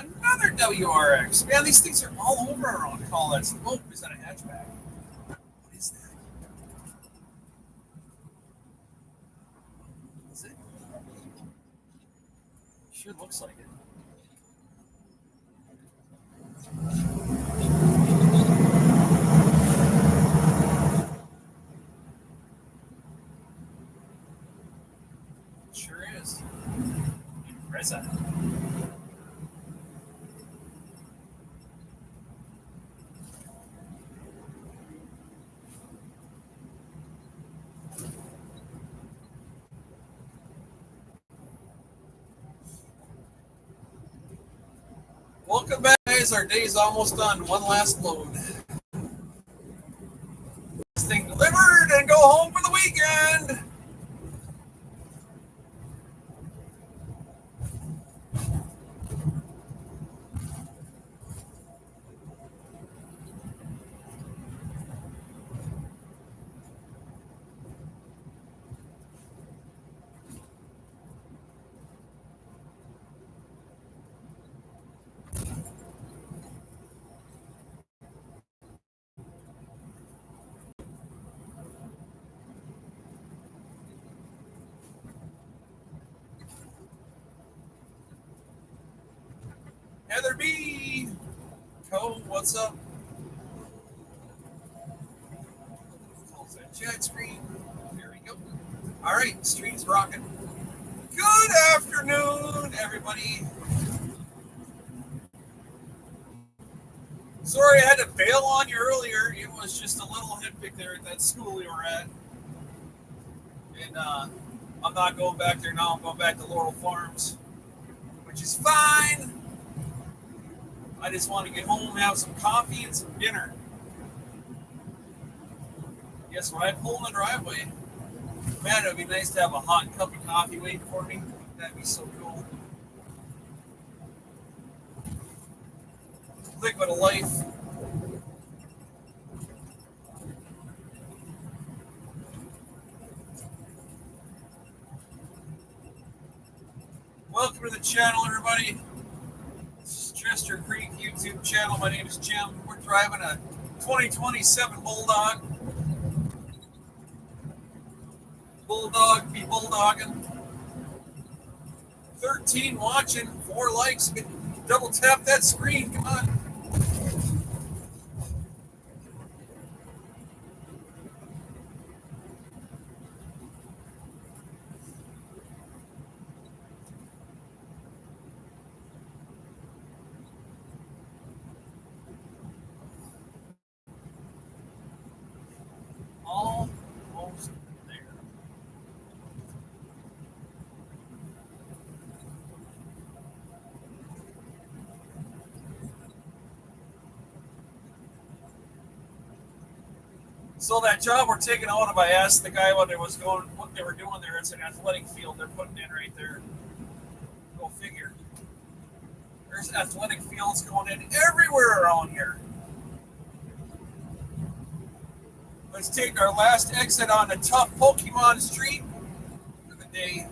Another WRX. Man, these things are all over around Collins. Oh, is that a hatchback? What is that? Is it? Sure looks like it. Sure is. Impressive. Welcome back, guys. Our day is almost done. One last load. This thing delivered and go home for the weekend. Heather B. Co, what's up? Close that chat screen. There we go. All right, stream's rocking. Good afternoon, everybody. Sorry I had to bail on you earlier. It was just a little hectic there at that school we were at. And I'm not going back there now. I'm going back to Laurel Farms, which is fine. I just want to get home, have some coffee and some dinner. Guess what? I pull in the driveway. Man, it would be nice to have a hot cup of coffee waiting for me. That'd be so cool. Liquid of life. Welcome to the channel, everybody. This is Chester Creek YouTube channel. My name is Jim. We're driving a 2027 Bulldog. Bulldog be bulldogging. 13 watching, 4 likes. Double tap that screen. Come on. Almost there. So that job we're taking out of, I asked the guy what they were doing there. It's an athletic field they're putting in right there. Go figure. There's athletic fields going in everywhere around here. Let's take our last exit on the tough Pokemon Street for the day.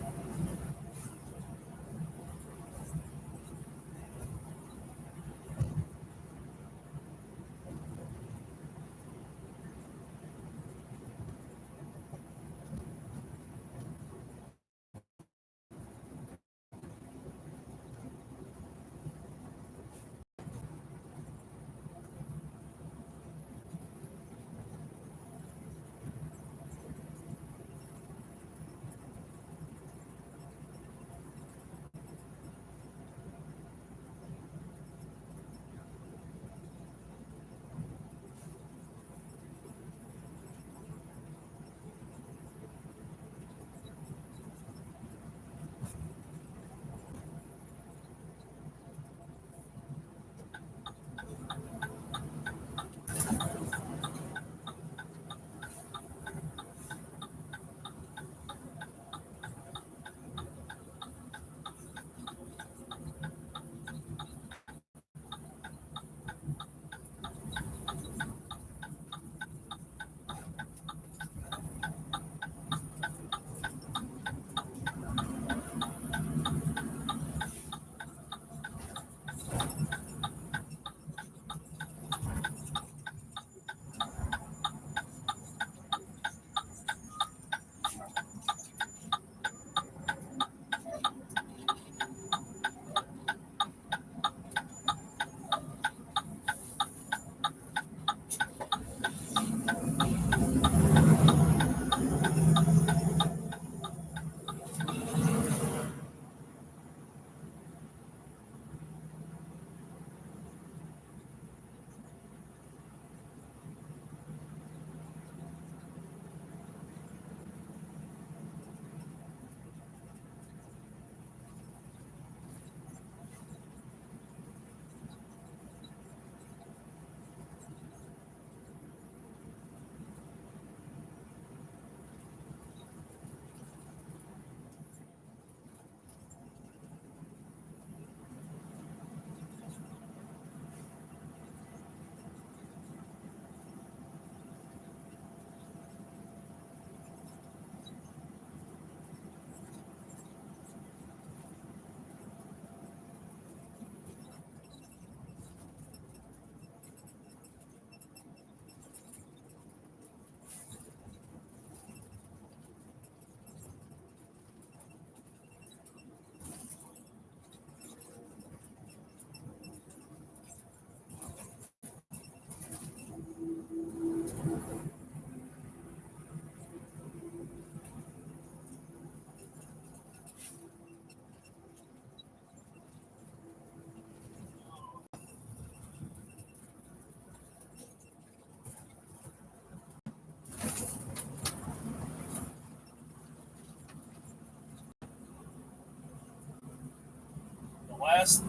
last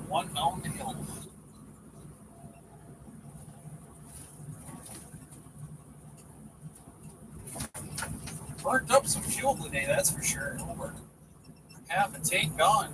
one mountain hill. Burnt up some fuel today, that's for sure. Over half a tank gone.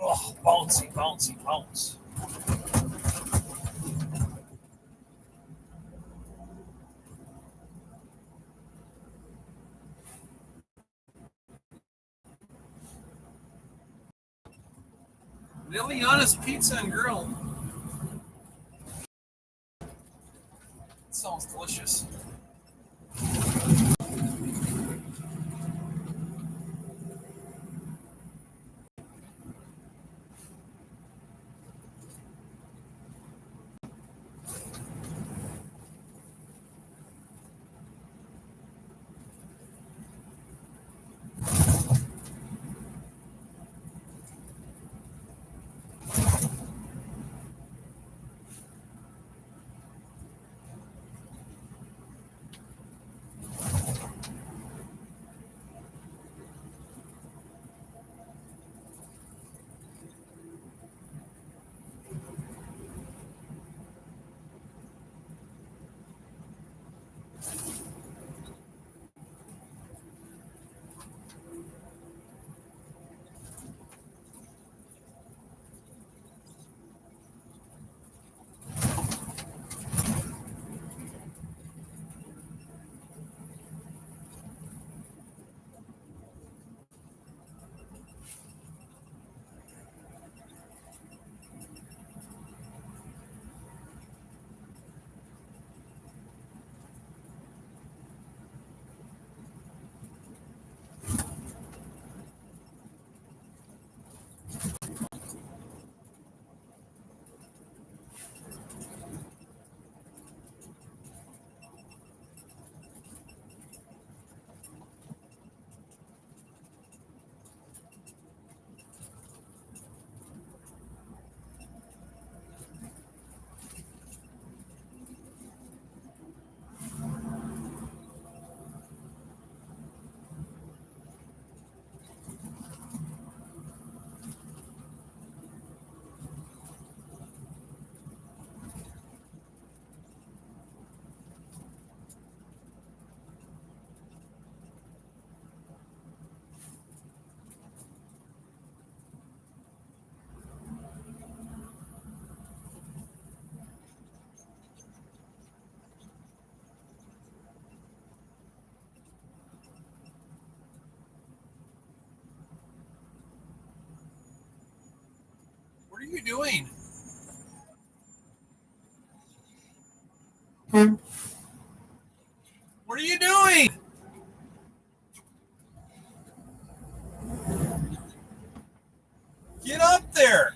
Oh, bouncy, bouncy, bounce. Liliana's Pizza and Grill. It sounds delicious. What are you doing? What are you doing? Get up there.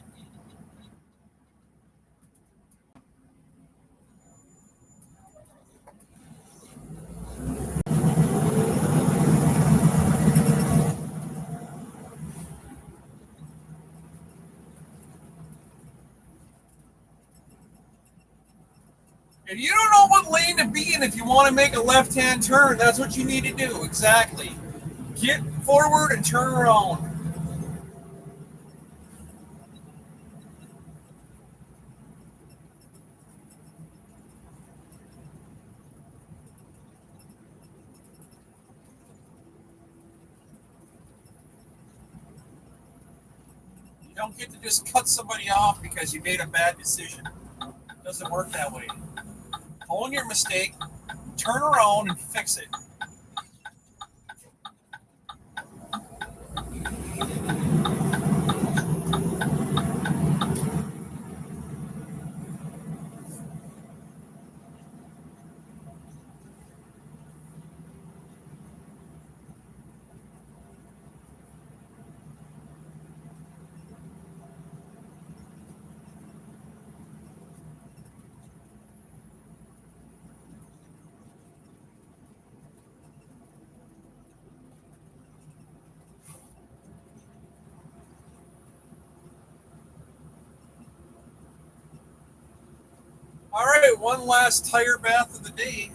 If you don't know what lane to be in, if you want to make a left-hand turn, that's what you need to do. Exactly. Get forward and turn around. You don't get to just cut somebody off because you made a bad decision. It doesn't work that way. Own your mistake, turn around and fix it. All right, one last tire bath of the day.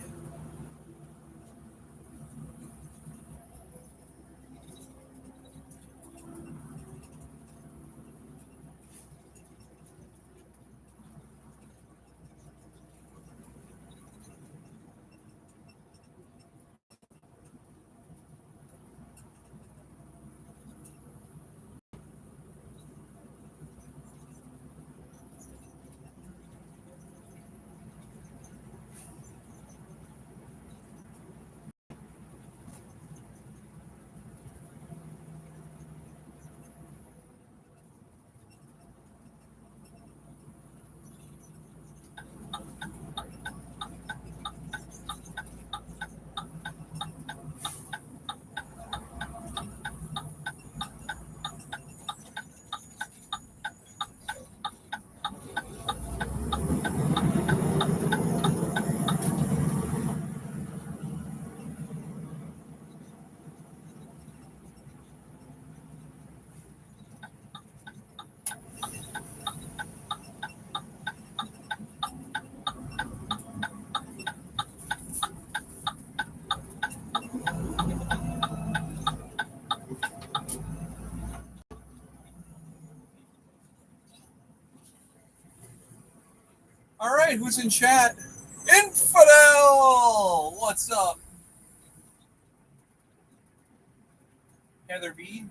All right, who's in chat? Infidel! What's up? Heather B.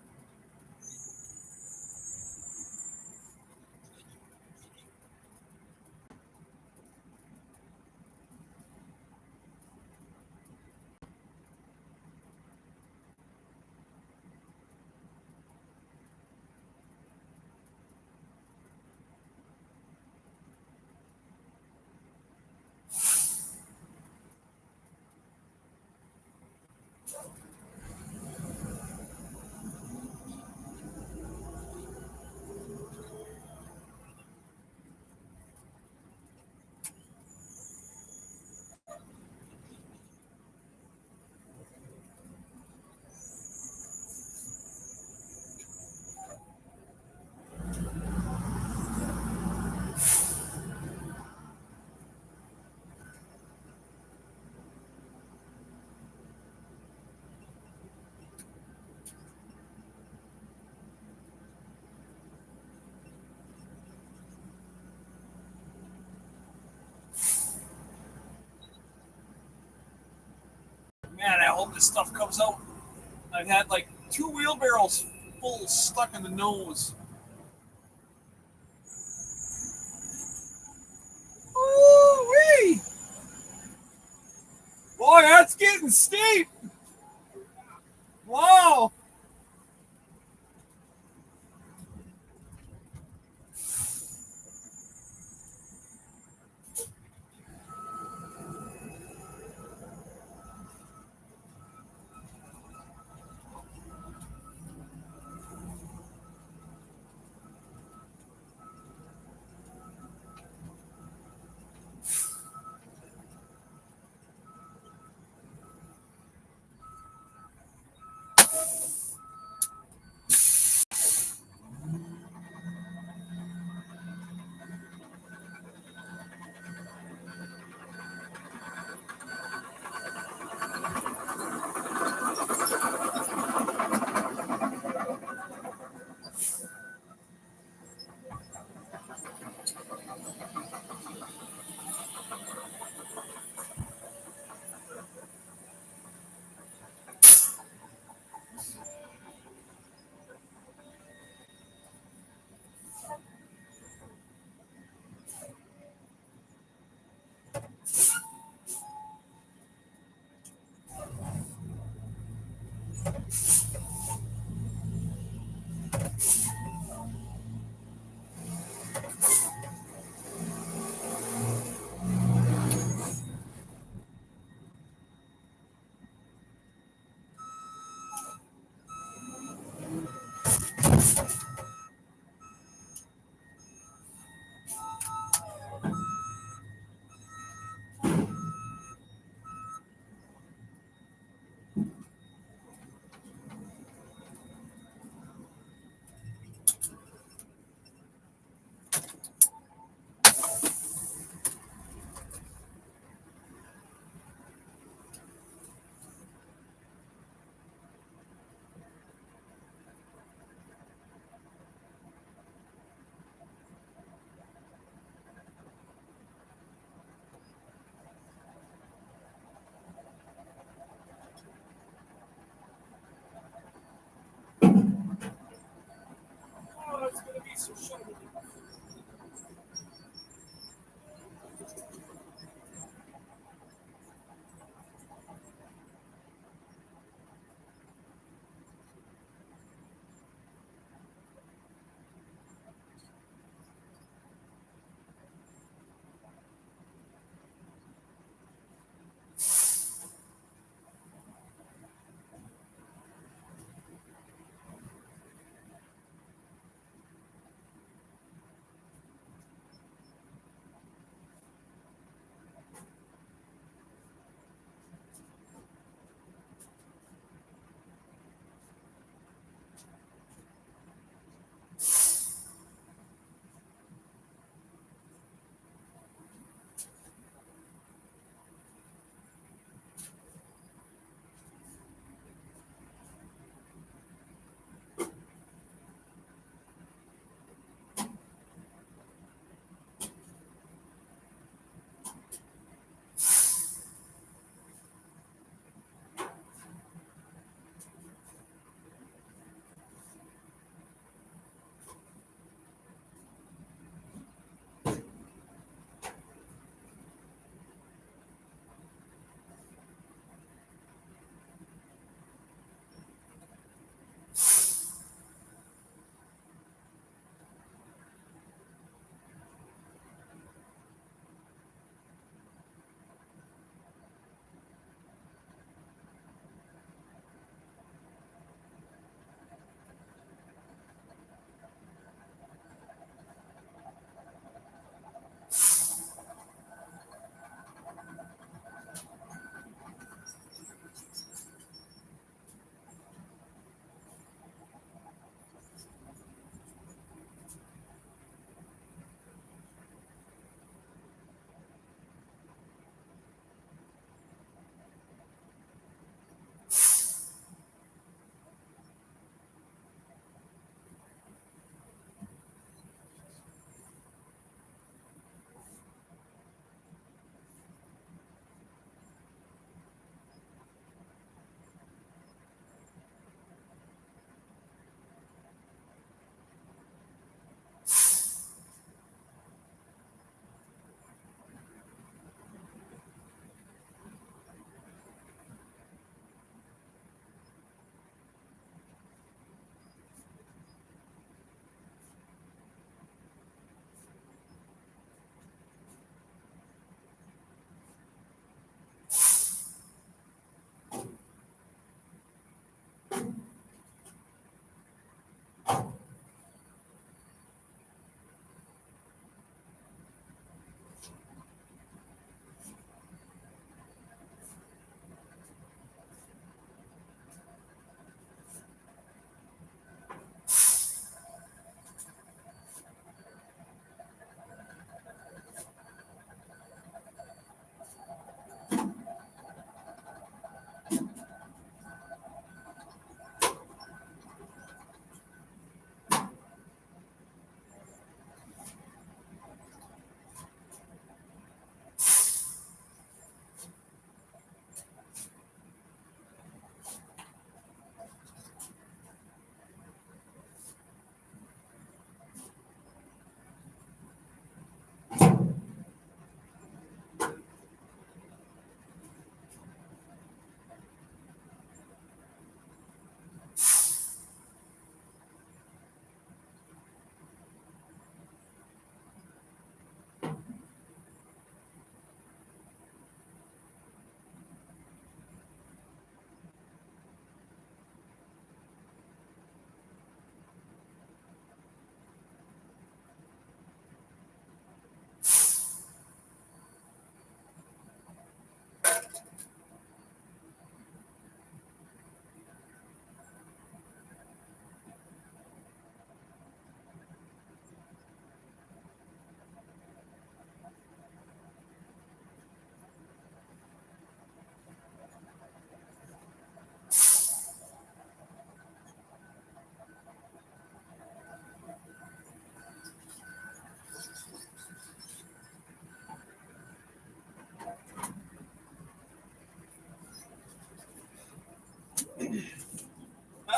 Man, I hope this stuff comes out. I've had like 2 wheelbarrows full stuck in the nose. Ooh-wee! Boy, that's getting steep. Wow.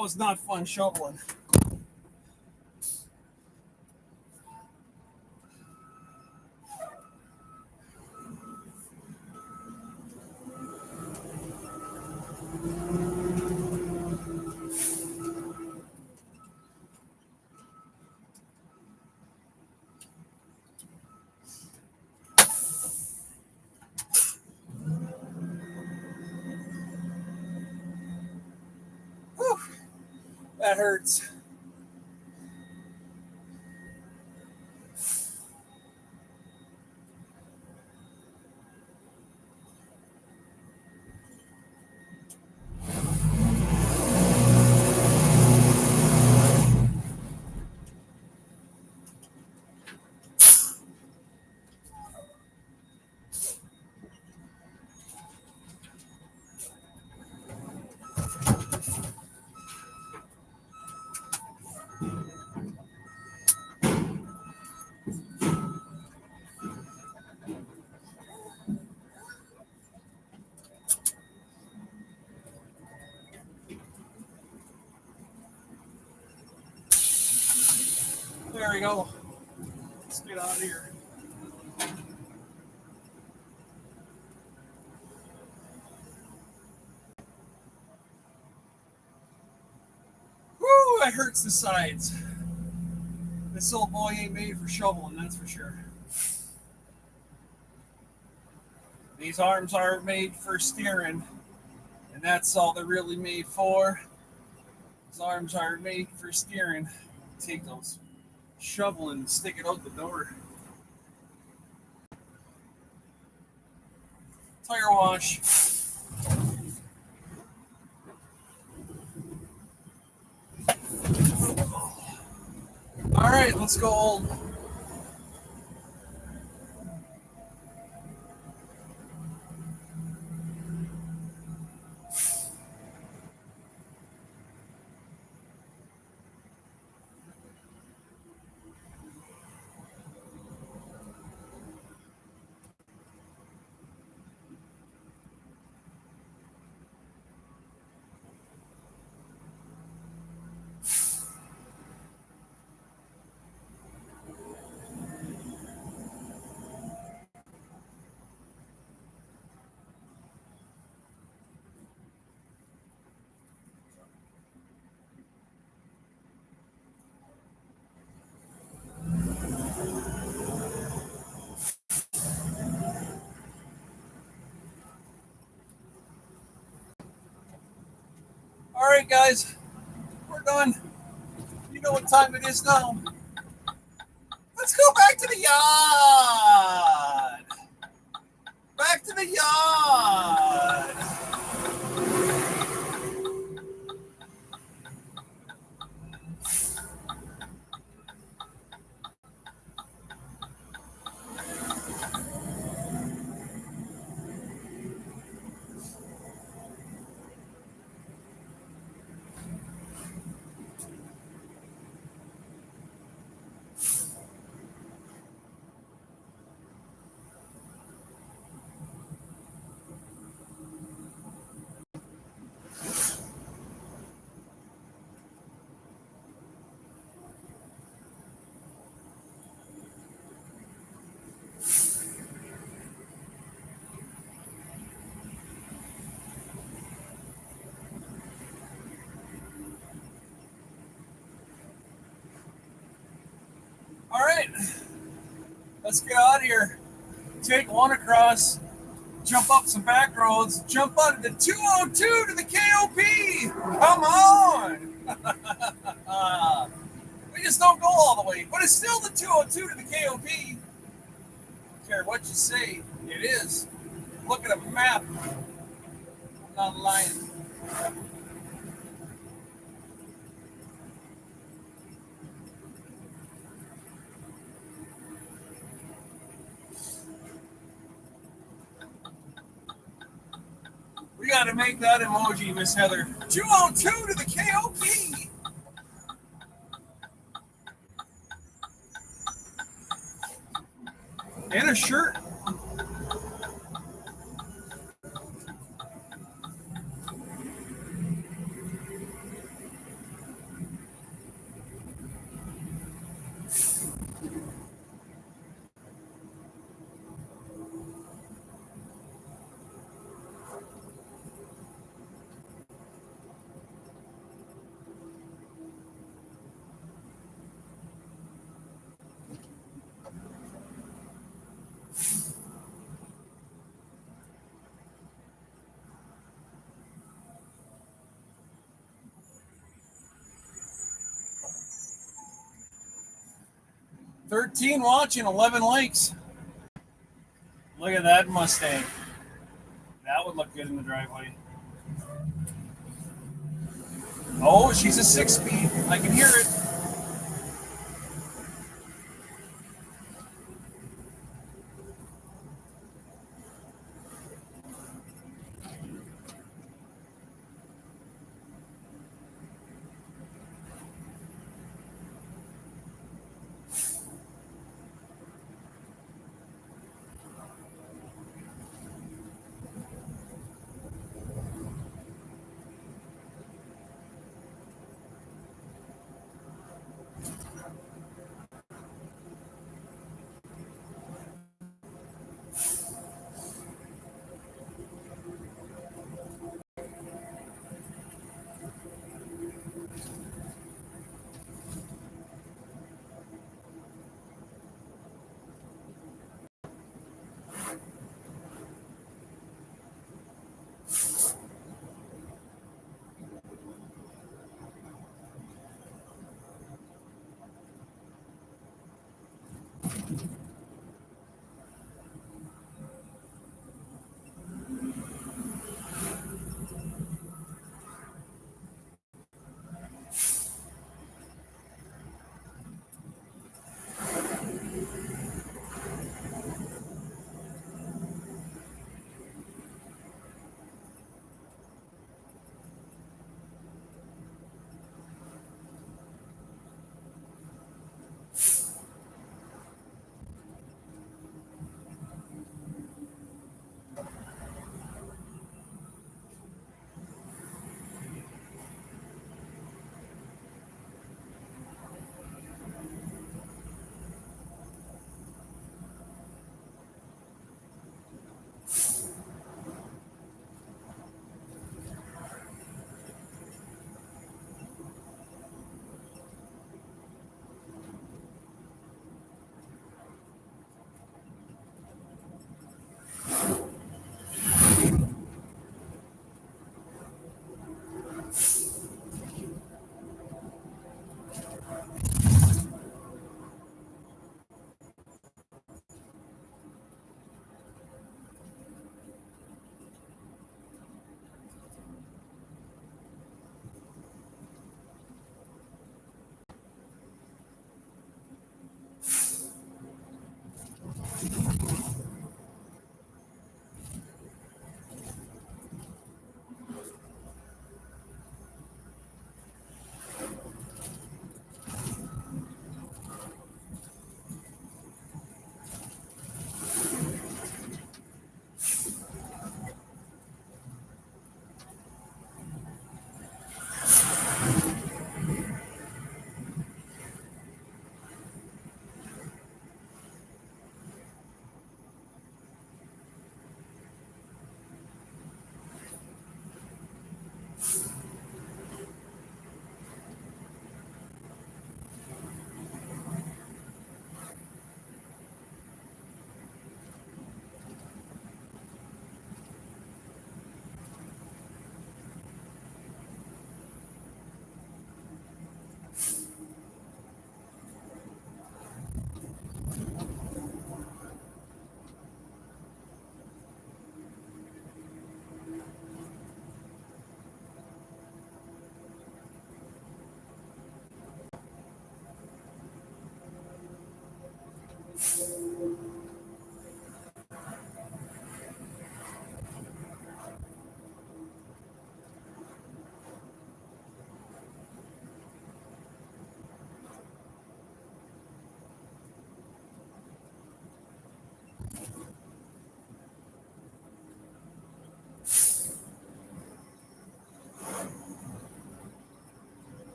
That was not fun shoveling. Whew, that hurts. There we go. Let's get out of here. Woo, that hurts the sides. This old boy ain't made for shoveling, that's for sure. These arms aren't made for steering, and that's all they're really made for. These arms are made for steering. Take those shovel and stick it out the door. Tire wash. All right, let's go old. All right, guys, we're done. You know what time it is now. Let's go back to the yard. Back to the yard. All right, let's get out of here. Take one across, jump up some back roads, jump onto the 202 to the KOP. Come on. We just don't go all the way, but it's still the 202 to the KOP. Don't care what you say, it is. Look at a map. I'm not lying. We got to make that emoji, Miss Heather. 202 to the KOP. And a shirt. 13 watching, 11 likes. Look at that Mustang. That would look good in the driveway. Oh, she's a 6-speed. I can hear it.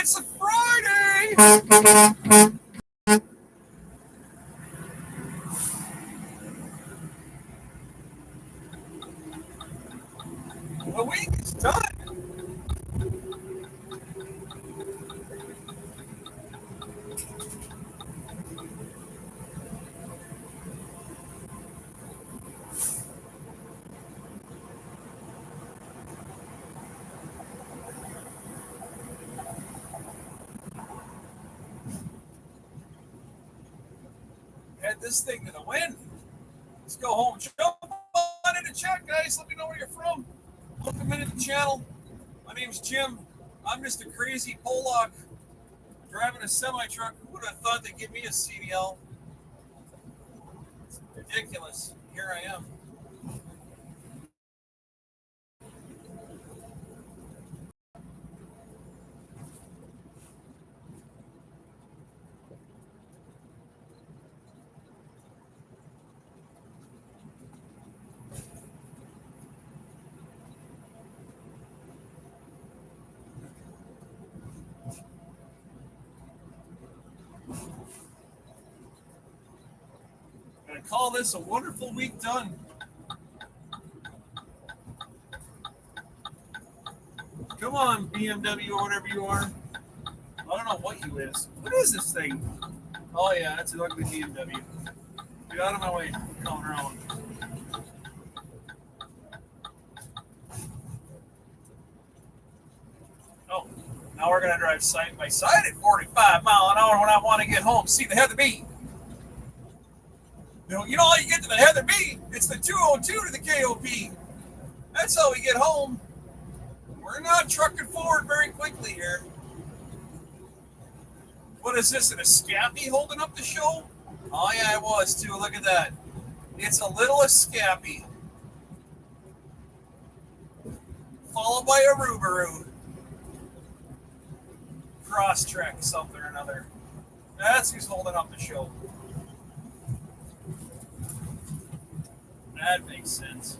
It's a Friday! The week is done. Had this thing to the wind. Let's go home. Jump on in the chat, guys. Let me know where you're from. Welcome into the channel. My name's Jim. I'm just a crazy Pollock driving a semi-truck. Who would have thought they'd give me a CDL? It's ridiculous. Here I am. I'm going to call this a wonderful week done. Come on, BMW or whatever you are. I don't know what you is. What is this thing? Oh, yeah, that's an ugly BMW. Get out of my way. I'm coming around. Oh, now we're going to drive side by side at 45 mile an hour when I want to get home. See the Heather B. You know how you get to the Heather B? It's the 202 to the KOP. That's how we get home. We're not trucking forward very quickly here. What is this, an Escape holding up the show? Oh, yeah, it was, too. Look at that. It's a little Escape. Followed by a Rubaroo. Cross-track something or another. That's who's holding up the show. That makes sense.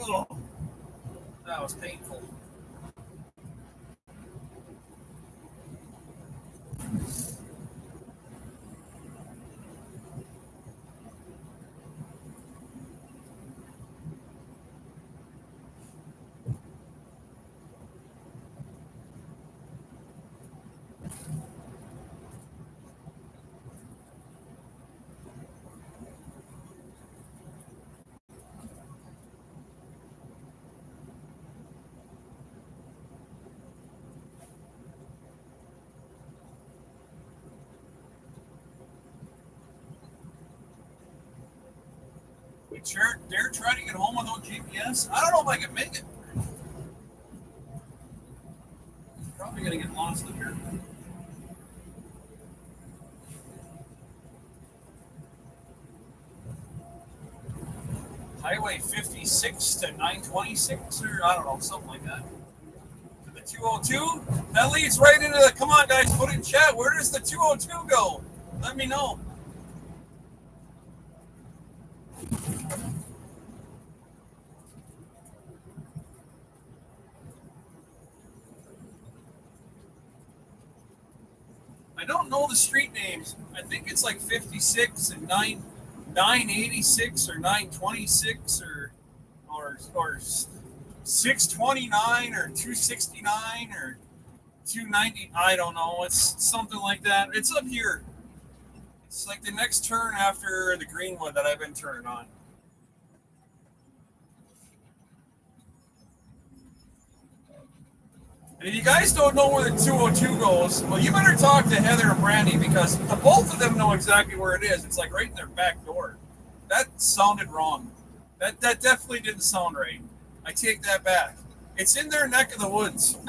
Oh, that was painful. We sure dare try to get home without GPS? I don't know if I can make it. Probably going to get lost up here. Highway 56 to 926, or I don't know, something like that. To the 202? That leads right into the, come on guys, put it in chat. Where does the 202 go? Let me know. I don't know the street names. I think it's like 56 and 986 or 926 or 629 or 269 or 290. I don't know. It's something like that. It's up here. It's like the next turn after the Greenwood that I've been turning on. And if you guys don't know where the 202 goes, well, you better talk to Heather and Brandy because the both of them know exactly where it is. It's like right in their back door. That sounded wrong. That definitely didn't sound right. I take that back. It's in their neck of the woods.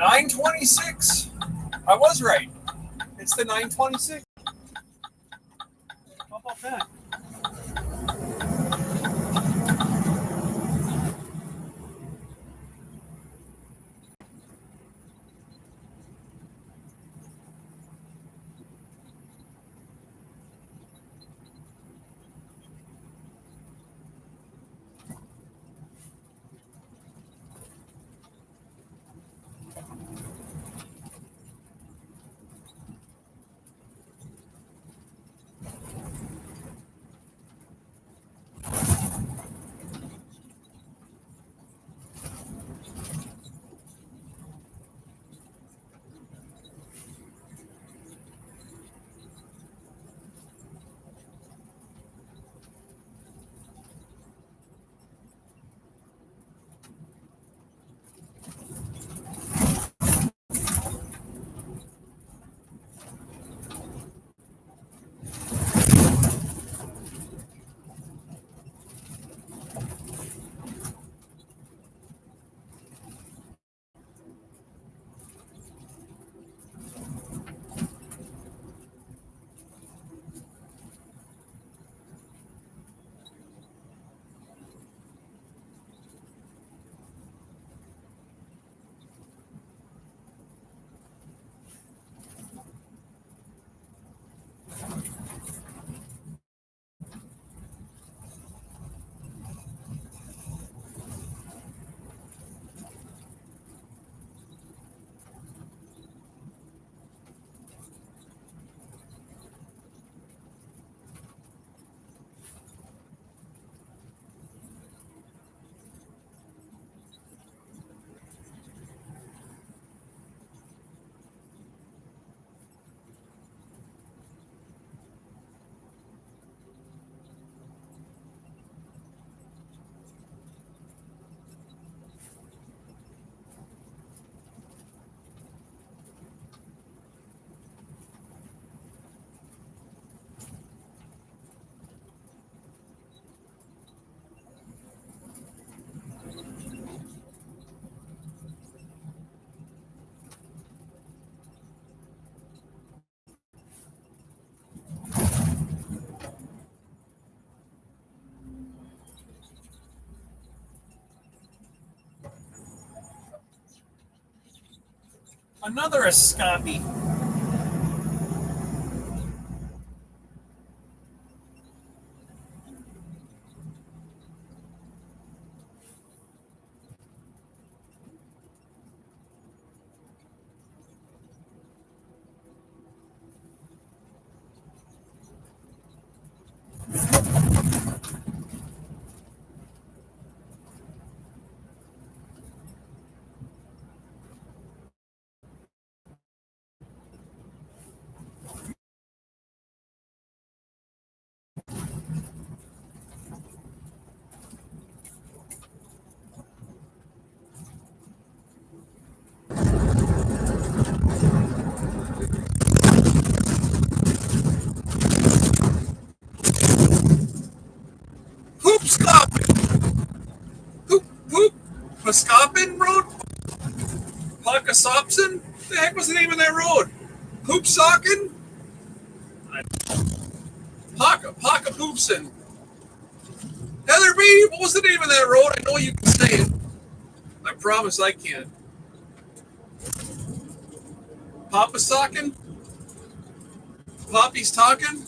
9:26. I was right. It's the 9:26. How about that? Another escape. Hoopscopping. Hoop. Pascoppin Road? Pakasopson? The heck was the name of that road? Hoopsockin? Poopson. Heather B, what was the name of that road? I know you can say it. I promise I can. Papa Sockin? Poppy's talking?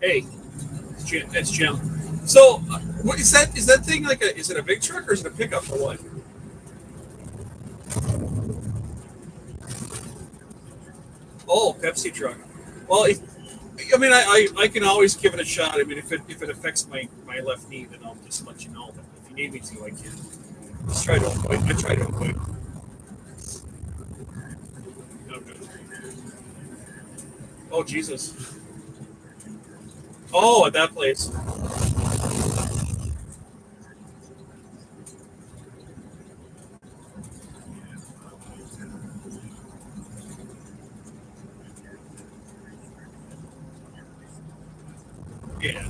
Hey, it's Jim. So, what is that? Is that thing like a? Is it a big truck or is it a pickup or what? Oh, Pepsi truck. Well, I mean, I can always give it a shot. I mean, if it affects my left knee, then I'll just let you know. But if you need me to, I can. Just try to avoid. I try to avoid. Okay. Oh Jesus. Oh, at that place. Yeah.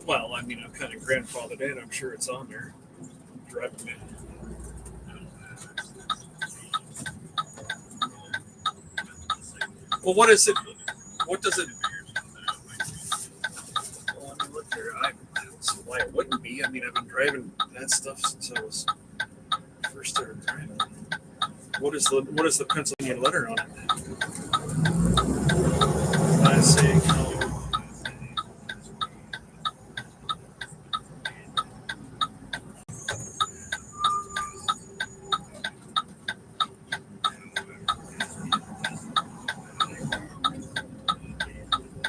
Well, I mean, I'm kind of grandfathered in. I'm sure it's on there. Driving it. Well, what is it? What does it? Well, I mean, look here. I don't see why it wouldn't be. I mean, I've been driving that stuff since I was first started driving. What is the Pennsylvania letter on it? Classic.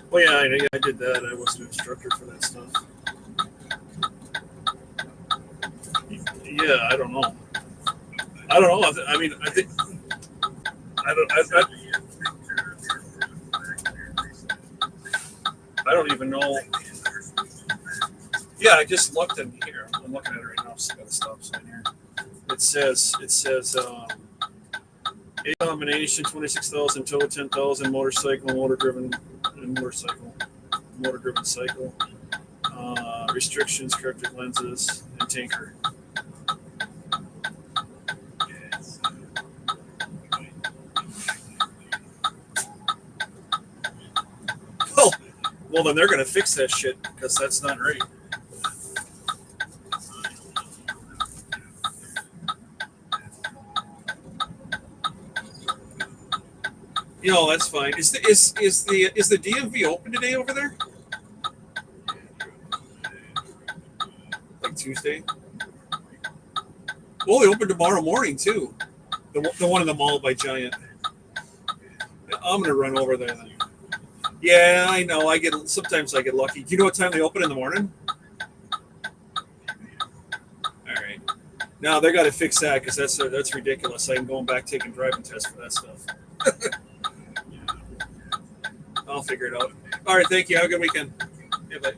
Well, yeah, I did that. I was an instructor for that stuff. Yeah, I don't know. I don't know. I mean, I think I don't. I don't even know. Yeah, I just looked in here. I'm looking at it right now. So I got a stop sign here. It says a combination 26,000 tow 10,000 motorcycle motor driven cycle restrictions corrective lenses and tanker. Oh, well then they're gonna fix that shit because that's not right. You know that's fine. Is the DMV open today over there? Like Tuesday? Well, they open tomorrow morning too. The one in the mall by Giant. I'm gonna run over there then. Yeah, I know. Sometimes I get lucky. Do you know what time they open in the morning? All right. Now they got to fix that because that's ridiculous. I'm going back taking driving tests for that stuff. I'll figure it out. All right. Thank you. Have a good weekend. Yeah, bye.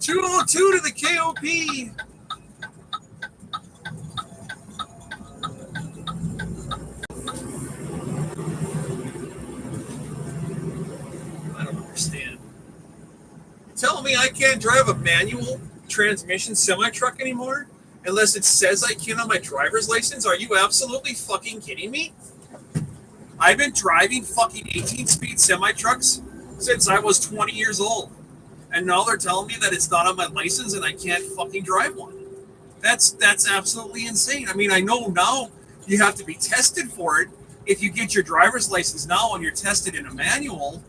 202 to the KOP. I don't understand. You're telling me I can't drive a manual transmission semi truck anymore unless it says I can on my driver's license? Are you absolutely fucking kidding me? I've been driving fucking 18-speed semi trucks since I was 20 years old. And now they're telling me that it's not on my license and I can't fucking drive one. That's absolutely insane. I mean, I know now you have to be tested for it. If you get your driver's license now and you're tested in a manual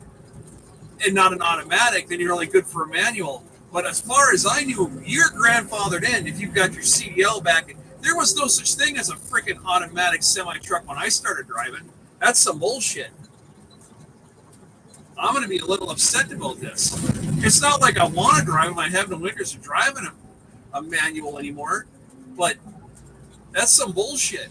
and not an automatic, then you're only good for a manual. But as far as I knew, you're grandfathered in if you've got your CDL back. There was no such thing as a freaking automatic semi truck when I started driving. That's some bullshit. I'm going to be a little upset about this. It's not like I want to drive them. I have no interest in driving a manual anymore. But that's some bullshit.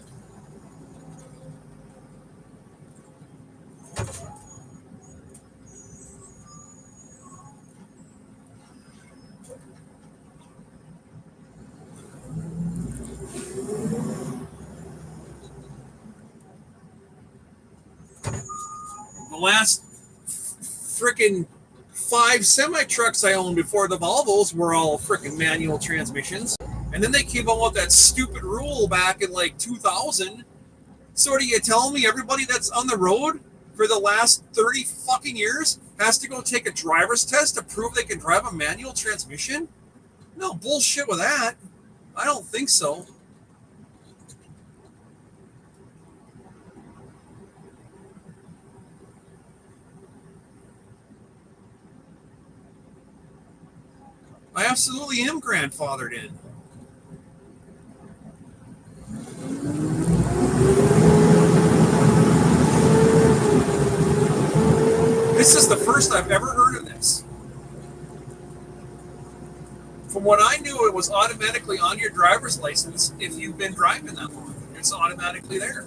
The last freaking 5 semi-trucks I owned before the Volvos were all freaking manual transmissions. And then they came out with that stupid rule back in like 2000. So are you telling me everybody that's on the road for the last 30 fucking years has to go take a driver's test to prove they can drive a manual transmission? No bullshit with that. I don't think so. I absolutely am grandfathered in. This is the first I've ever heard of this. From what I knew, it was automatically on your driver's license if you've been driving that long. It's automatically there.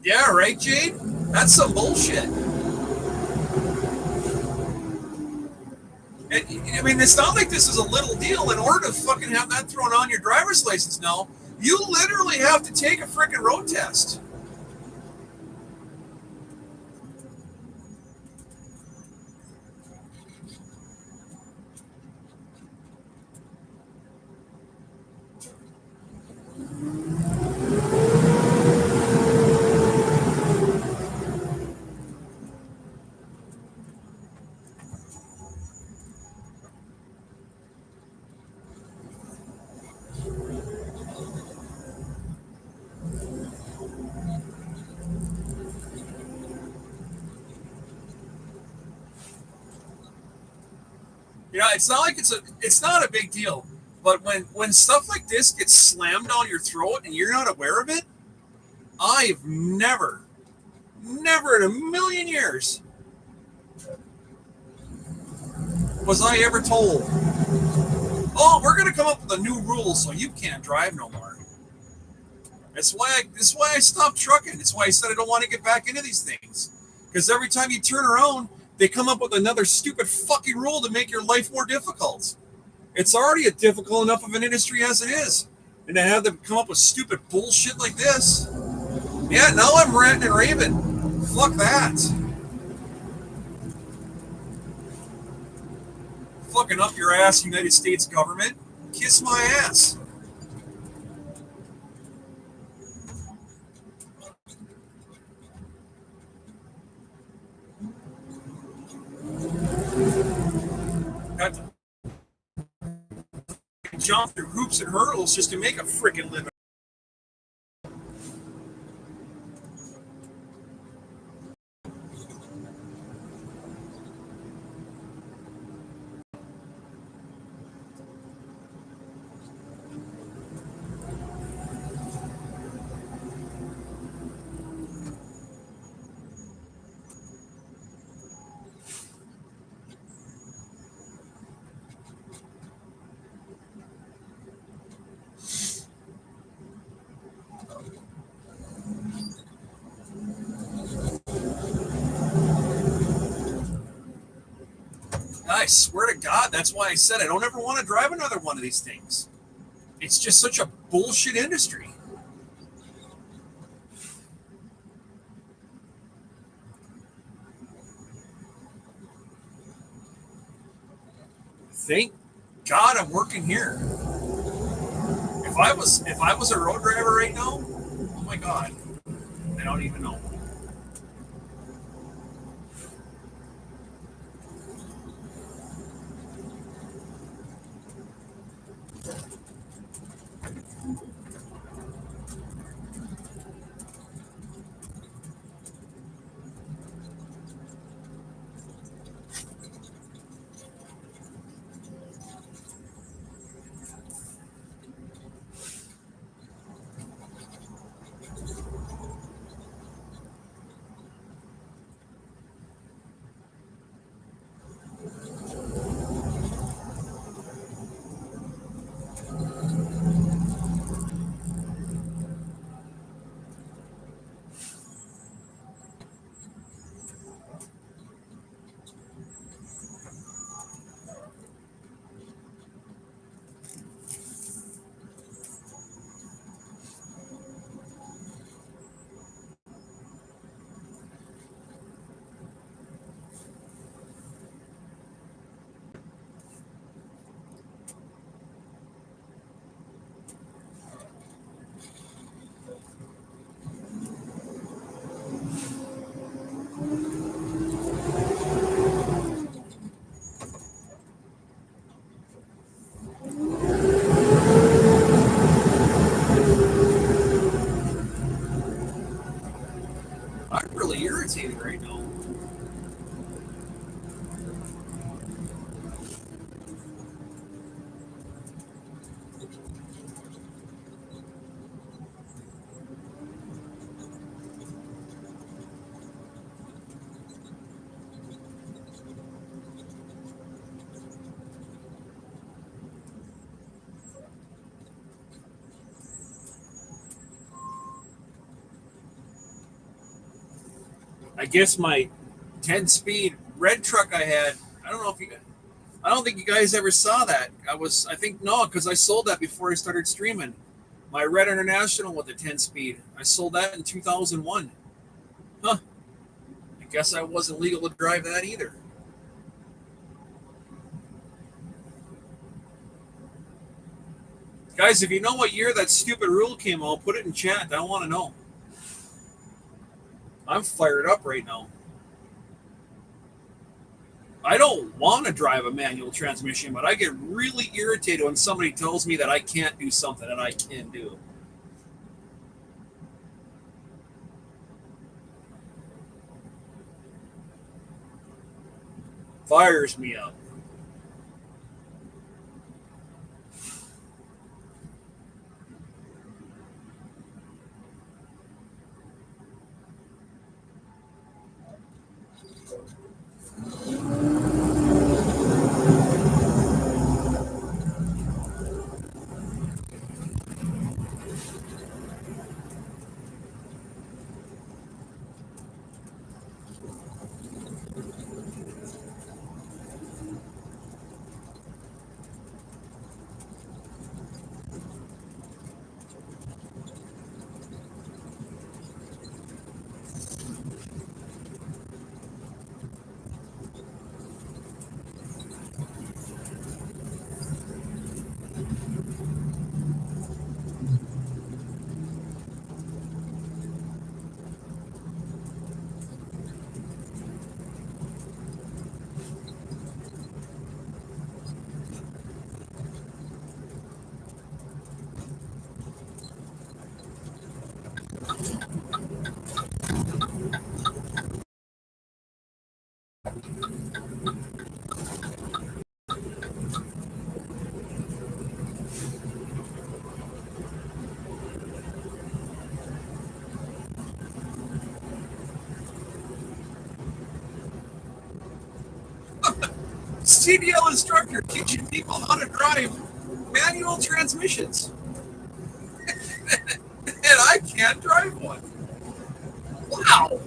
Yeah, right, Jade? That's some bullshit. And, I mean, it's not like this is a little deal. In order to fucking have that thrown on your driver's license now, you literally have to take a freaking road test. You know, it's not like it's not a big deal. But when stuff like this gets slammed down your throat and you're not aware of it, I've never in a million years was I ever told, oh, we're going to come up with a new rule so you can't drive no more. That's why I stopped trucking. That's why I said I don't want to get back into these things. Because every time you turn around, they come up with another stupid fucking rule to make your life more difficult. It's already a difficult enough of an industry as it is. And to have them come up with stupid bullshit like this. Yeah, now I'm ranting and raving. Fuck that. Fucking up your ass, United States government. Kiss my ass. Got to jump through hoops and hurdles just to make a freaking living. I swear to God, that's why I said I don't ever want to drive another one of these things. It's just such a bullshit industry. Thank God I'm working here. If I was a road driver right now, oh my God, I don't even know. I guess my 10-speed red truck I had. I don't know if you. I don't think you guys ever saw that. I think no, because I sold that before I started streaming. My Red International with a 10-speed. I sold that in 2001. Huh. I guess I wasn't legal to drive that either. Guys, if you know what year that stupid rule came out, put it in chat. I want to know. I'm fired up right now. I don't want to drive a manual transmission, but I get really irritated when somebody tells me that I can't do something that I can do. Fires me up. CDL instructor teaching people how to drive manual transmissions. And I can't drive one. Wow.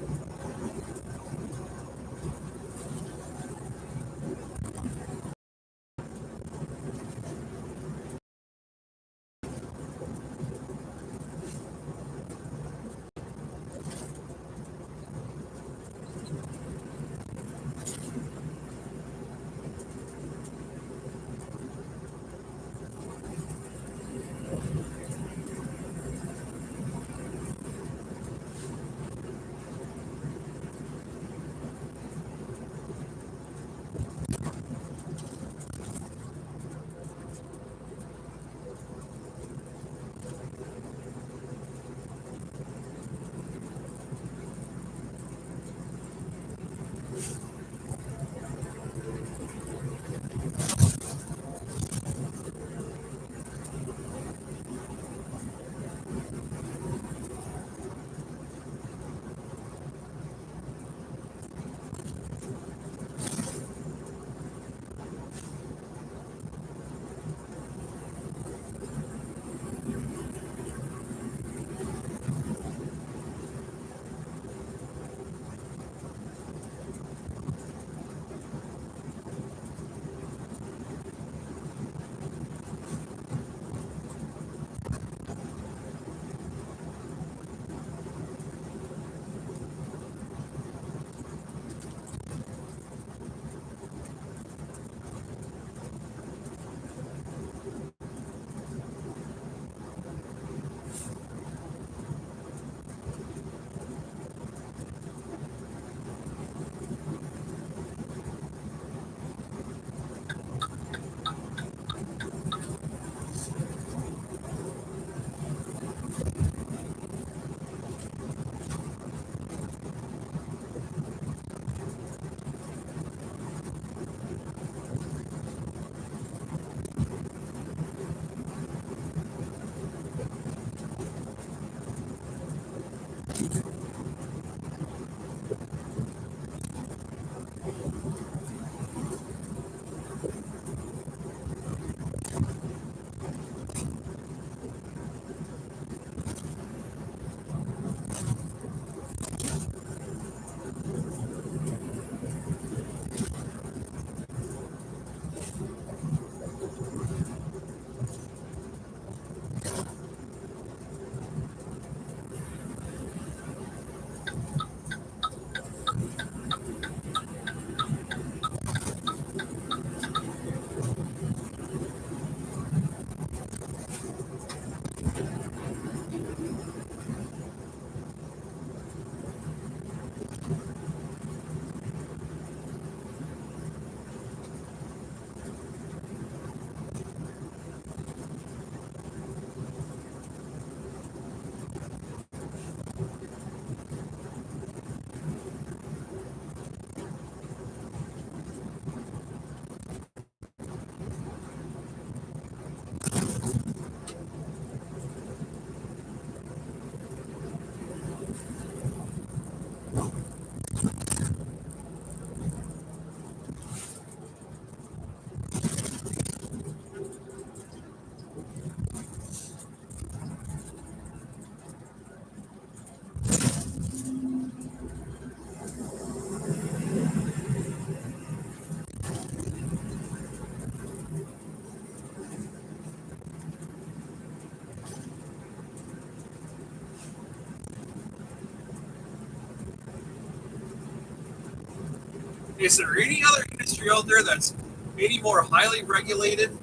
Is there any other industry out there that's any more highly regulated,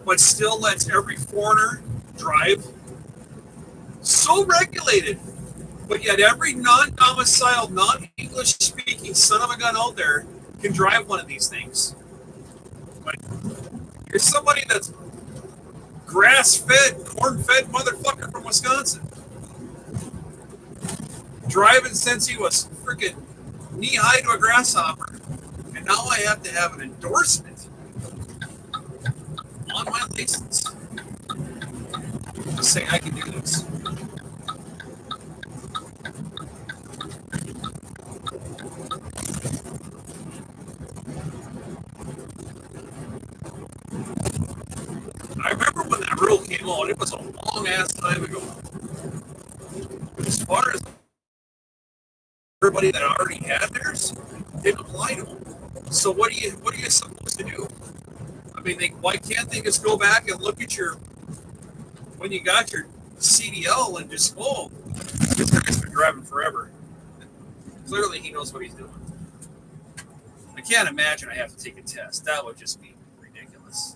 but still lets every foreigner drive? So regulated, but yet every non-domiciled, non-English speaking son of a gun out there can drive one of these things. Like, you're somebody that's grass-fed, corn-fed motherfucker from Wisconsin, driving since he was freaking knee-high to a grasshopper, and now I have to have an endorsement on my license to say I can do this. I remember when that rule came out, it was a long ass time ago. As far as everybody that already had theirs, didn't apply to them. So what are you supposed to do? I mean, why can't they just go back and look at when you got your CDL and just go, this guy's been driving forever. Clearly he knows what he's doing. I can't imagine I have to take a test. That would just be ridiculous.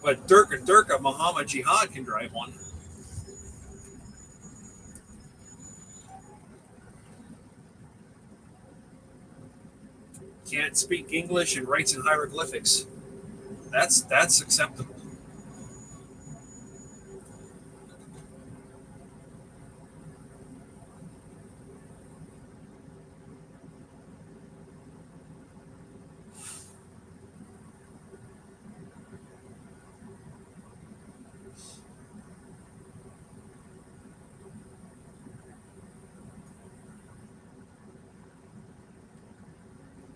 But Durka Muhammad Jihad can drive one. Can't speak English and writes in hieroglyphics. That's acceptable.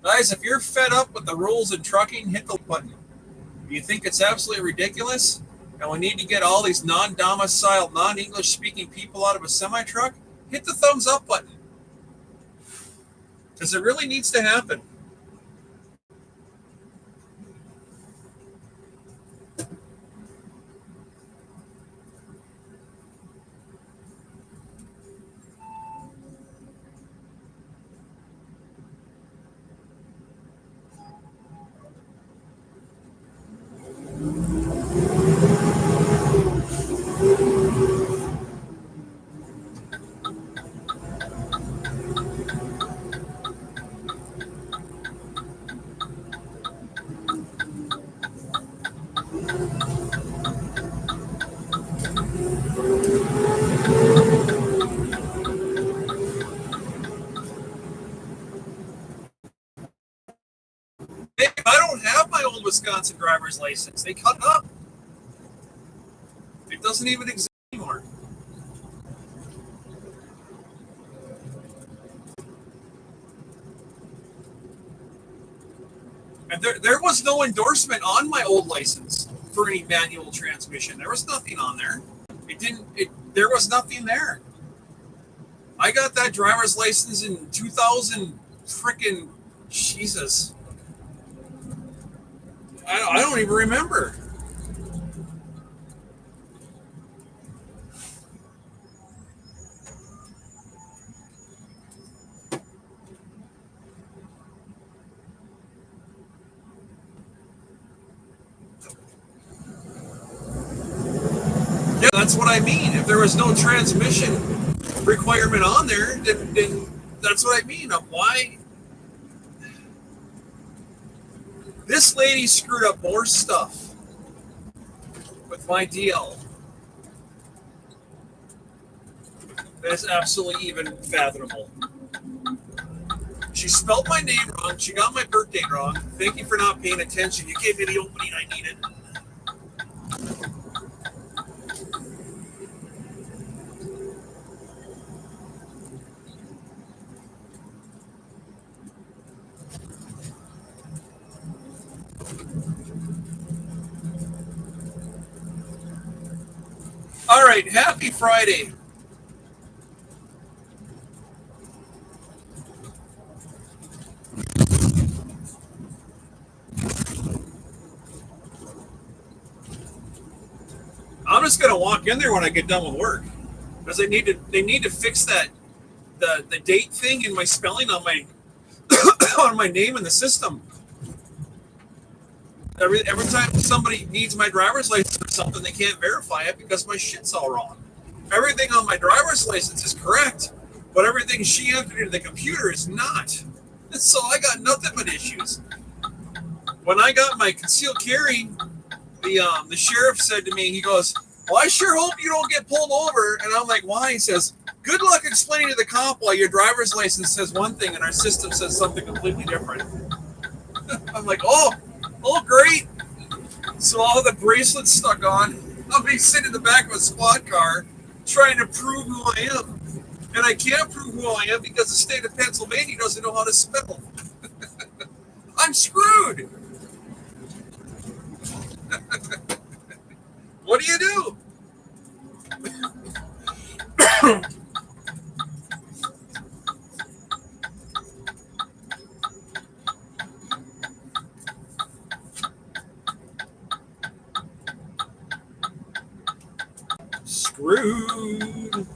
Guys, if you're fed up with the rules in trucking, hit the button. Do you think it's absolutely ridiculous? And we need to get all these non-domiciled, non-English speaking people out of a semi-truck? Hit the thumbs up button. Because it really needs to happen. I don't have my old Wisconsin driver's license. They cut it up. It doesn't even exist anymore. And there was no endorsement on my old license for any manual transmission. There was nothing on there. There was nothing there. I got that driver's license in 2000 frickin' Jesus. I don't even remember. Yeah, that's what I mean. If there was no transmission requirement on there, then that's what I mean. Why? This lady screwed up more stuff with my DL. That is absolutely even fathomable. She spelled my name wrong. She got my birthday wrong. Thank you for not paying attention. You gave me the opening I needed. All right, happy Friday. I'm just gonna walk in there when I get done with work because they need to fix that the date thing in my spelling on my on my name in the system. Every time somebody needs my driver's license or something, they can't verify it because my shit's all wrong. Everything on my driver's license is correct, but everything she entered into the computer is not. So I got nothing but issues. When I got my concealed carry, the sheriff said to me, he goes, "Well, I sure hope you don't get pulled over." And I'm like, "Why?" He says, "Good luck explaining to the cop why your driver's license says one thing and our system says something completely different." I'm like, "Oh, great." So I'll have the bracelet stuck on. I'll be sitting in the back of a squad car trying to prove who I am. And I can't prove who I am because the state of Pennsylvania doesn't know how to spell. I'm screwed. What do you do? Screwed.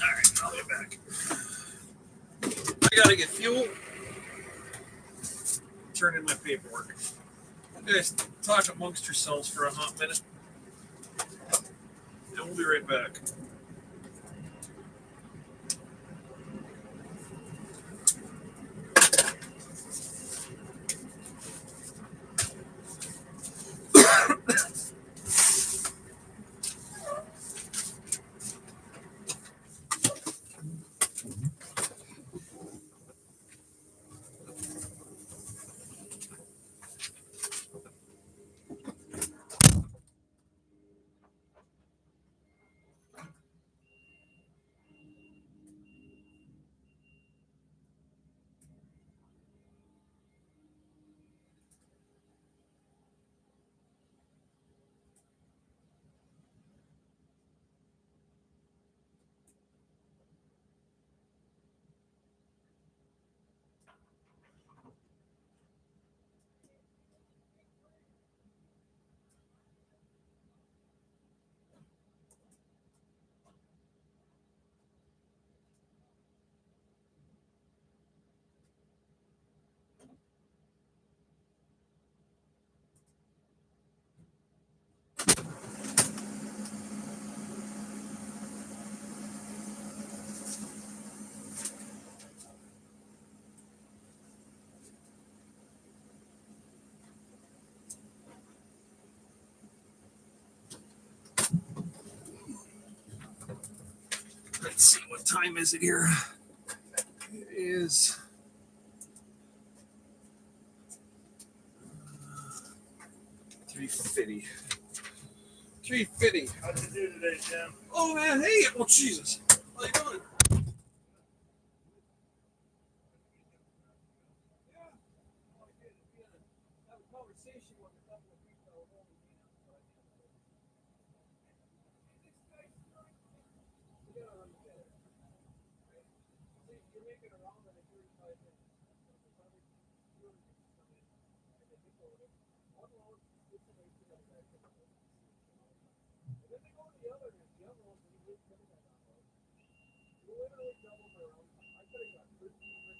All right, I'll be back. I gotta get fuel. Turn in my paperwork. You guys talk amongst yourselves for a hot minute, and we'll be right back. Let's see, what time is it here? It is 3:50. 3:50. How'd you do today, Jim? Oh man, hey, oh Jesus. How you doing? Yeah. Oh, I did. We had have a conversation with a couple of people that were holding me up. So this guy's we gotta run together. Right? See, you're making a round in 35 minutes. There's probably 200 people come in and they get over it. One round gets away to the other guy. And then they go to the other end. The other one, when he lives in that round. We literally doubled around. I could have got 13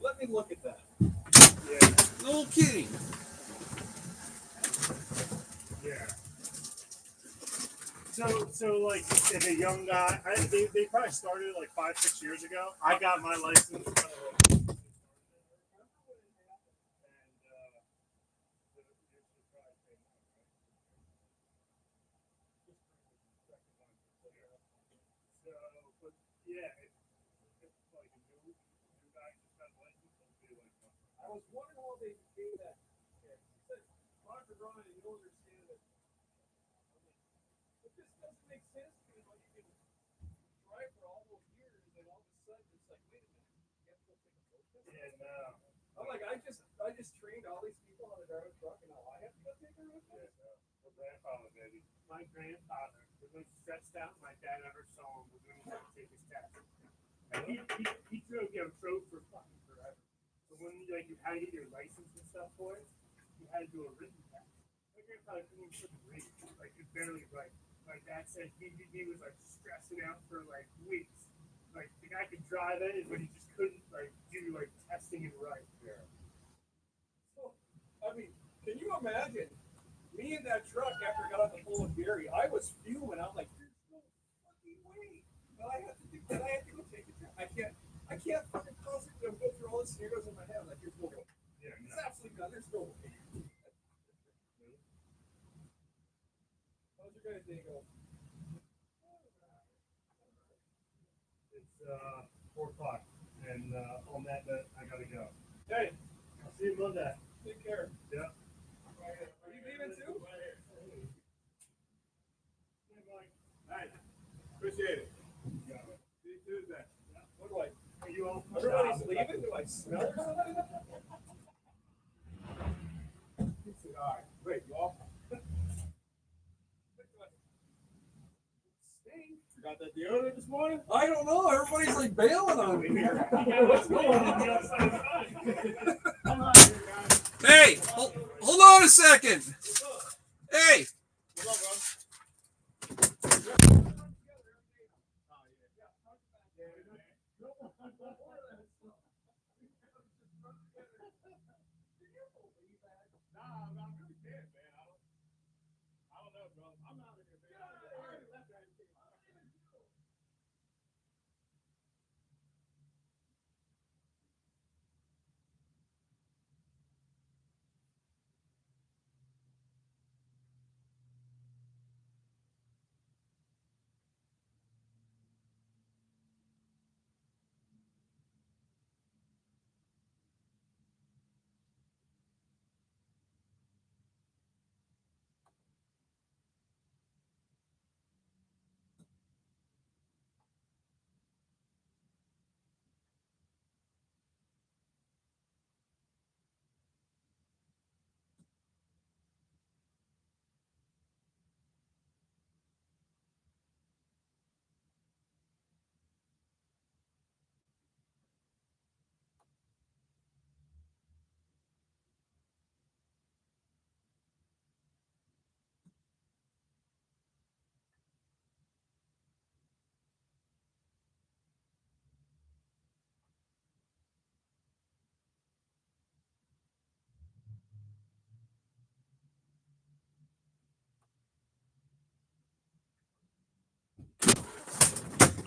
Let me look at that. No kidding. So like, as a young guy, they probably started like 5-6 years ago. I got my license. I was wondering how they do that. He said, Roger Ryan, you don't understand it. But this doesn't make sense because like you can drive for all those years and all of a sudden it's like, wait a minute, you have to go take a road test? I'm like, I just trained all these people how to drive a truck and now I have to go take a road test? My grandfather was like stressed out. My dad ever saw him was when he had to take his test. And he drove for fucking forever. So when you had to get your license and stuff for it, you had to do a written test. My grandfather couldn't even read, like could barely write. My dad said he was like stressing out for like weeks. Like the guy could drive it, but he just couldn't like do like testing and write. Yeah. So, I mean, can you imagine me in that truck after I got on the phone with Gary? I was fuming. I'm like, there's no fucking way that I have to do that. I have to go take a test. I can't fucking constantly go through all the scenarios in my head. Like, there's no way. It's absolutely not. There's no way. How's your guys' day go? It's 4 o'clock, and on that note, I gotta go. Hey, I'll see you Monday. take care. Yeah. Are you leaving too? Hey, appreciate it. See you Tuesday. What do I? Are you all? Everybody's leaving? Do I smell or something? All right. Wait, you off? Got that deodorant this morning? I don't know. Everybody's like bailing on me here. What's going on? Hey, hold on a second. Hey.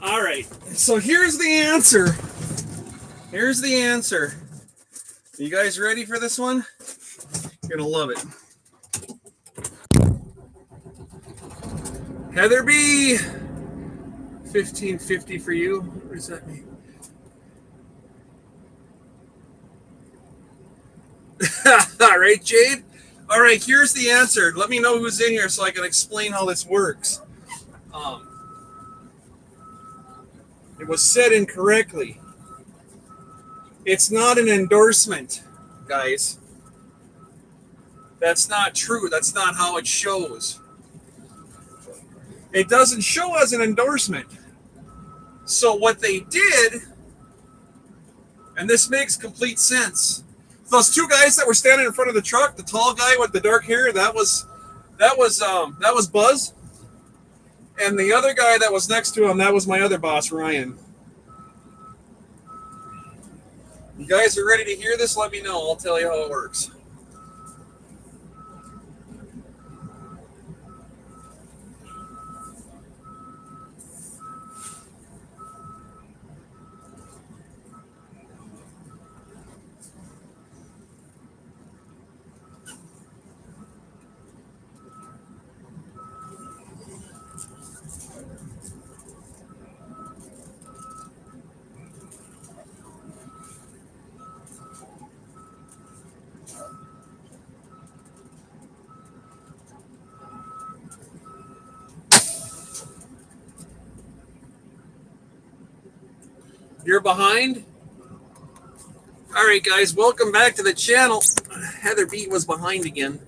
All right. So here's the answer. Here's the answer. You guys ready for this one? You're going to love it. Heather B. 1550 for you. What does that mean? All right, Jade. All right, here's the answer. Let me know who's in here so I can explain how this works. It was said incorrectly. It's not an endorsement, guys. That's not true. That's not how it shows. It doesn't show as an endorsement. So what they did, and this makes complete sense. Those two guys that were standing in front of the truck, the tall guy with the dark hair, that was Buzz. And the other guy that was next to him, that was my other boss, Ryan. You guys are ready to hear this? Let me know. I'll tell you how it works. You're behind? All right, guys, welcome back to the channel. Heather B was behind again.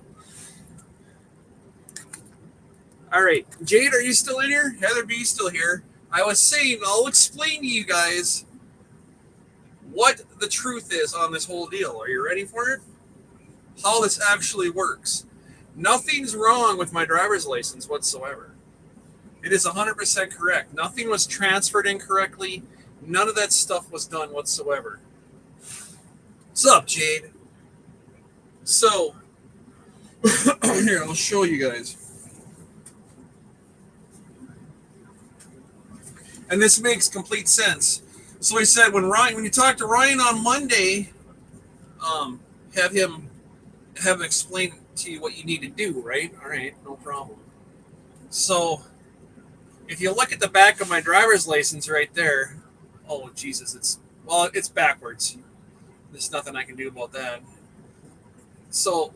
All right, Jade, are you still in here? Heather B still here. I was saying, I'll explain to you guys what the truth is on this whole deal. Are you ready for it? How this actually works. Nothing's wrong with my driver's license whatsoever. It is 100% correct. Nothing was transferred incorrectly. None of that stuff was done whatsoever. What's up, Jade? So, here, I'll show you guys. And this makes complete sense. So I said, when you talk to Ryan on Monday, have him explain to you what you need to do, right? All right, no problem. So, if you look at the back of my driver's license right there, oh, Jesus, it's backwards. There's nothing I can do about that. So,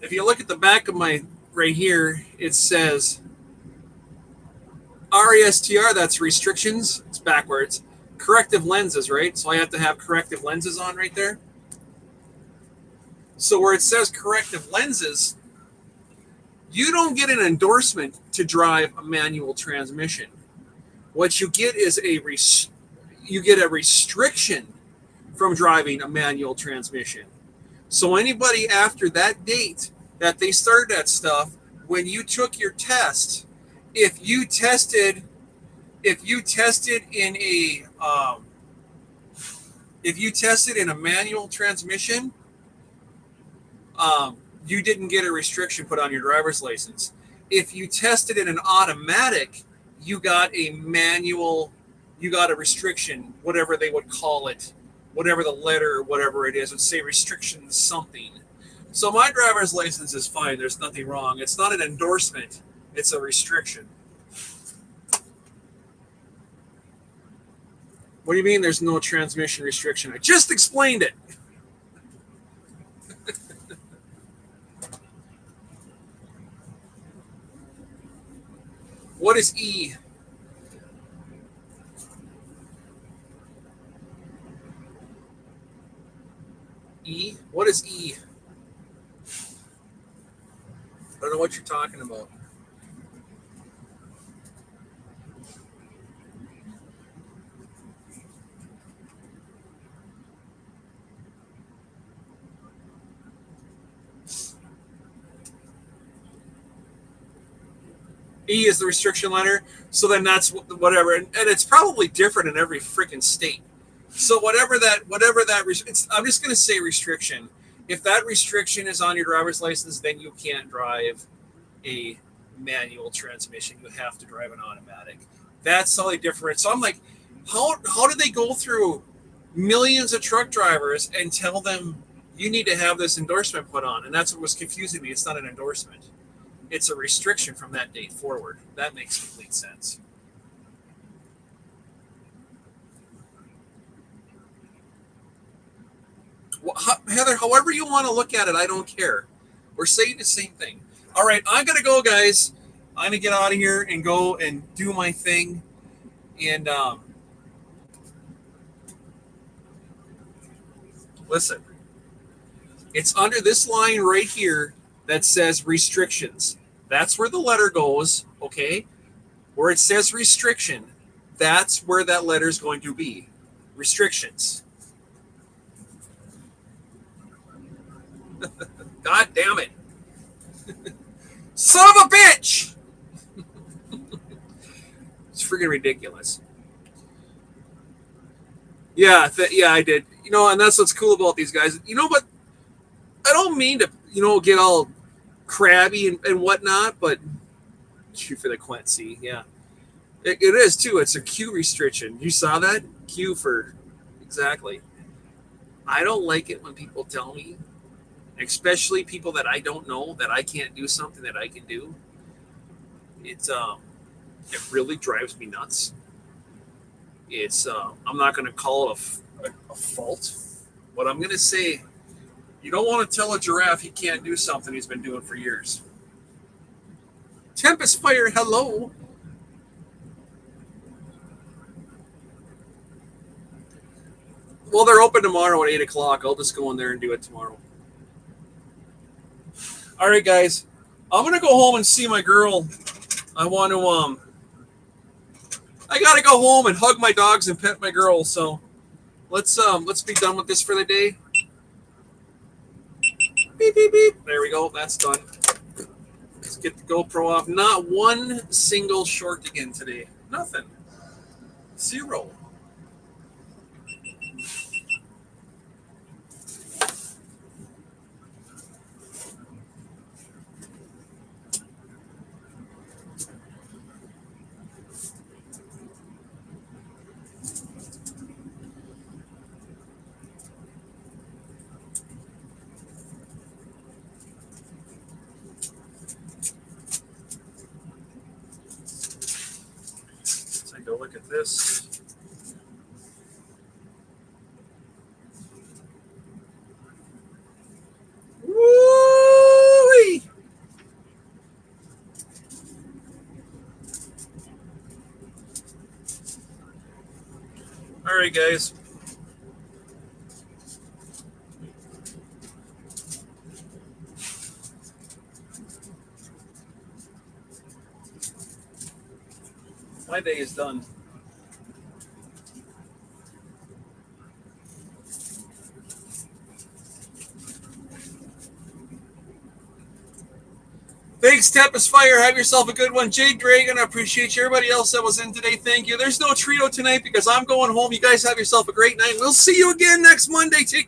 if you look at the back of right here, it says RESTR, that's restrictions. It's backwards. Corrective lenses, right? So I have to have corrective lenses on right there. So where it says corrective lenses, you don't get an endorsement to drive a manual transmission. What you get is a restriction from driving a manual transmission. So anybody after that date that they started that stuff, when you took your test, if you tested in a manual transmission, you didn't get a restriction put on your driver's license. If you tested in an automatic, you got a restriction, whatever they would call it, whatever the letter or whatever it is, would say restriction something. So my driver's license is fine. There's nothing wrong. It's not an endorsement. It's a restriction. What do you mean there's no transmission restriction? I just explained it. What is E? E? What is E? I don't know what you're talking about. E is the restriction letter, so then that's whatever, and it's probably different in every freaking state. So whatever that, I'm just going to say restriction. If that restriction is on your driver's license, then you can't drive a manual transmission. You have to drive an automatic. That's how they differentiate. So I'm like, how do they go through millions of truck drivers and tell them you need to have this endorsement put on? And that's what was confusing me. It's not an endorsement. It's a restriction from that date forward. That makes complete sense. Well, Heather, however you want to look at it, I don't care. We're saying the same thing. All right, I'm going to go, guys. I'm going to get out of here and go and do my thing. And listen, it's under this line right here that says restrictions. That's where the letter goes, okay? Where it says restriction, that's where that letter is going to be. Restrictions. God damn it. Son of a bitch! It's freaking ridiculous. Yeah, I did. You know, and that's what's cool about these guys. You know what? I don't mean to, get all crabby and whatnot, but Q for the Quincy, yeah. It is, too. It's a Q restriction. You saw that? Q for, exactly. I don't like it when people tell me, especially people that I don't know, that I can't do something that I can do. It really drives me nuts. It's I'm not going to call it a fault, but I'm going to say you don't want to tell a giraffe he can't do something he's been doing for years. Tempest Fire, hello. Well, they're open tomorrow at 8 o'clock. I'll just go in there and do it tomorrow. All right, guys. I'm going to go home and see my girl. I want to, I got to go home and hug my dogs and pet my girl. So let's be done with this for the day. Beep, beep, beep. There we go. That's done. Let's get the GoPro off. Not one single short again today. Nothing. Zero. Go look at this. Woo-wee! All right, guys. My day is done. Thanks, Tempest Fire. Have yourself a good one. Jade Dragon, I appreciate you. Everybody else that was in today, thank you. There's no trio tonight because I'm going home. You guys have yourself a great night. We'll see you again next Monday. Take